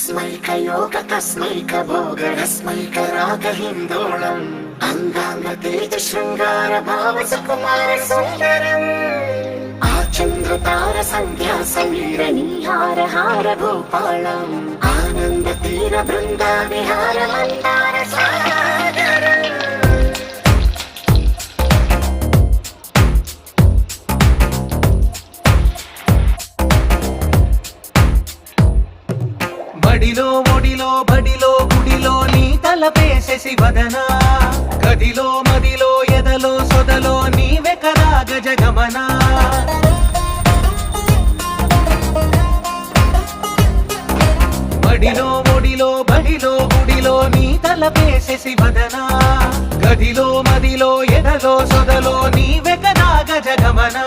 तस्मैकयोग तस्मैकभोगरस्मैकरागहिन्दोळम् अङ्गाङ्गतेज शृङ्गार भाव सुकुमार सुन्दरम् आचन्द्रतार सन्ध्या समीर नीहार हार भूपालम् आनन्द तीर बृन्दा विहार मन्दार सागरम् బడిలో ఒడిలో బడిలో గుడిలో నీ తలపేసే శివదనా గదిలో మదిలో ఎదలో సొదలో నీవే కదా గజగమనా బడిలో ఒడిలో బడిలో గుడిలో నీ తలపేసే శివదనా గదిలో మదిలో ఎదలో సొదలో నీవే కదా గజగమనా